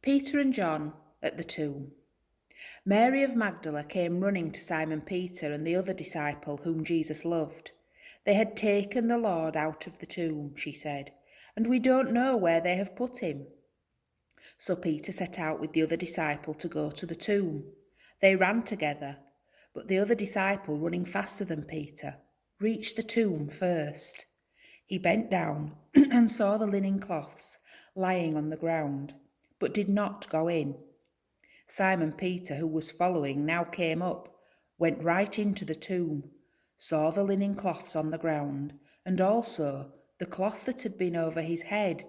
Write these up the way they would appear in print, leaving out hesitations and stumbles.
Peter and John at the tomb. Mary of Magdala came running to Simon Peter and the other disciple whom Jesus loved. They had taken the Lord out of the tomb, she said, and we don't know where they have put him. So Peter set out with the other disciple to go to the tomb. They ran together, but the other disciple, running faster than Peter, reached the tomb first. He bent down and saw the linen cloths lying on the ground, but did not go in. Simon Peter, who was following, now came up, went right into the tomb, saw the linen cloths on the ground, and also the cloth that had been over his head.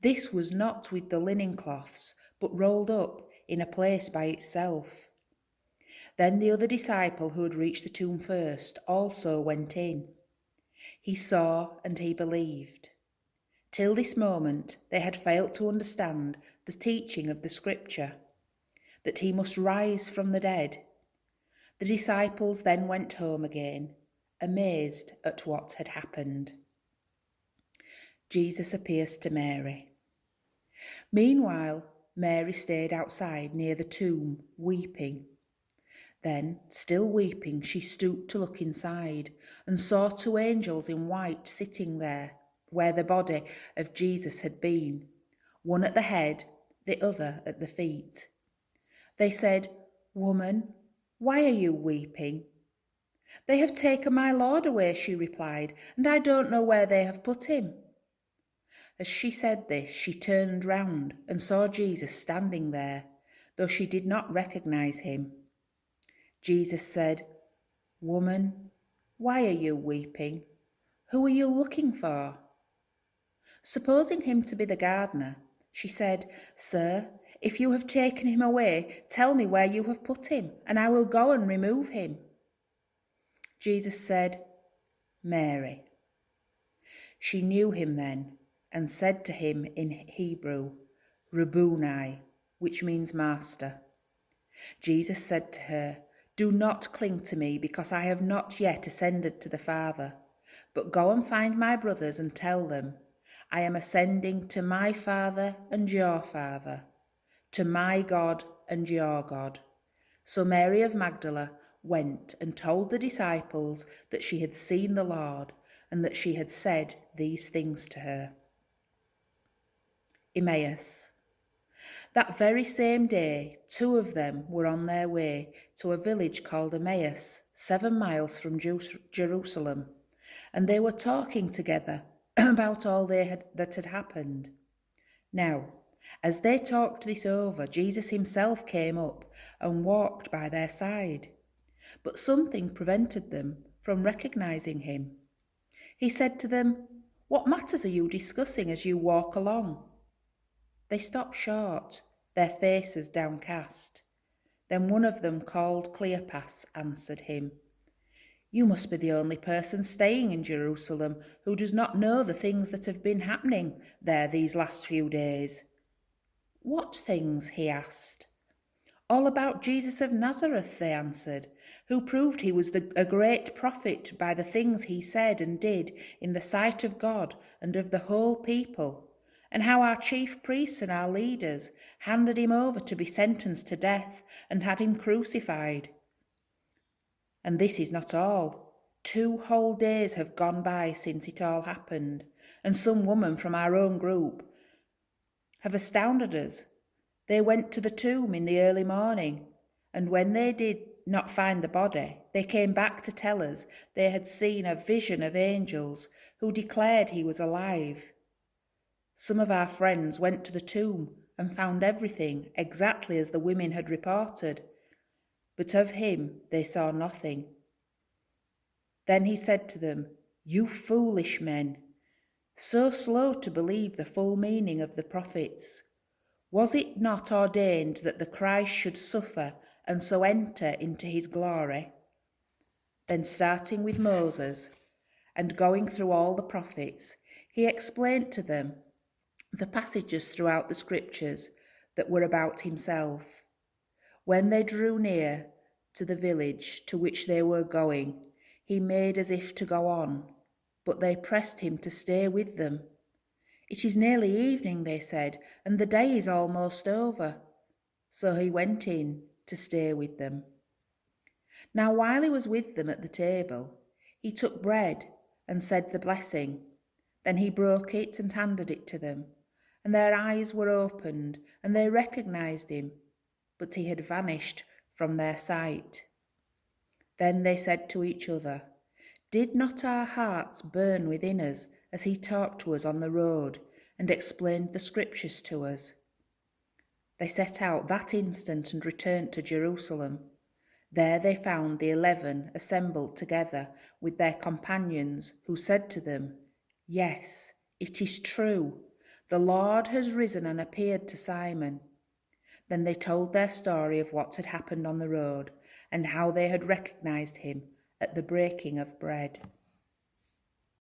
This was not with the linen cloths, but rolled up in a place by itself. Then the other disciple who had reached the tomb first also went in. He saw and he believed. Till this moment they had failed to understand the teaching of the Scripture, that he must rise from the dead. The disciples then went home again, amazed at what had happened. Jesus appears to Mary. Meanwhile, Mary stayed outside near the tomb, weeping. Then, still weeping, she stooped to look inside and saw two angels in white sitting there, where the body of Jesus had been, one at the head, the other at the feet. They said, "Woman, why are you weeping?" "They have taken my Lord away," she replied, "and I don't know where they have put him." As she said this, she turned round and saw Jesus standing there, though she did not recognize him. Jesus said, "Woman, why are you weeping? Who are you looking for?" Supposing him to be the gardener, she said, "Sir, if you have taken him away, tell me where you have put him, and I will go and remove him." Jesus said, "Mary." She knew him then and said to him in Hebrew, "Rabboni," which means master. Jesus said to her, "Do not cling to me, because I have not yet ascended to the Father, but go and find my brothers and tell them, I am ascending to my Father and your Father, to my God and your God." So Mary of Magdala went and told the disciples that she had seen the Lord and that she had said these things to her. Emmaus. That very same day, two of them were on their way to a village called Emmaus, 7 miles from Jerusalem, and they were talking together about all that had happened. Now, as they talked this over, Jesus himself came up and walked by their side, but something prevented them from recognizing him. He said to them, "What matters are you discussing as you walk along?" They stopped short, their faces downcast. Then one of them, called Cleopas, answered him, "You must be the only person staying in Jerusalem who does not know the things that have been happening there these last few days." "What things?" he asked. "All about Jesus of Nazareth," they answered, "who proved he was a great prophet by the things he said and did in the sight of God and of the whole people, and how our chief priests and our leaders handed him over to be sentenced to death and had him crucified. And this is not all. 2 whole days have gone by since it all happened, and some women from our own group have astounded us. They went to the tomb in the early morning, and when they did not find the body, they came back to tell us they had seen a vision of angels who declared he was alive. Some of our friends went to the tomb and found everything exactly as the women had reported, but of him they saw nothing." Then he said to them, "You foolish men, so slow to believe the full meaning of the prophets. Was it not ordained that the Christ should suffer and so enter into his glory?" Then, starting with Moses and going through all the prophets, he explained to them the passages throughout the Scriptures that were about himself. When they drew near to the village to which they were going, he made as if to go on, but they pressed him to stay with them. "It is nearly evening," they said, "and the day is almost over." So he went in to stay with them. Now while he was with them at the table, he took bread and said the blessing. Then he broke it and handed it to them, and their eyes were opened, and they recognized him, but he had vanished from their sight. Then they said to each other, "Did not our hearts burn within us as he talked to us on the road and explained the scriptures to us?" They set out that instant and returned to Jerusalem. There they found the 11 assembled together with their companions, who said to them, "Yes, it is true. The Lord has risen and appeared to Simon." Then they told their story of what had happened on the road and how they had recognized him at the breaking of bread.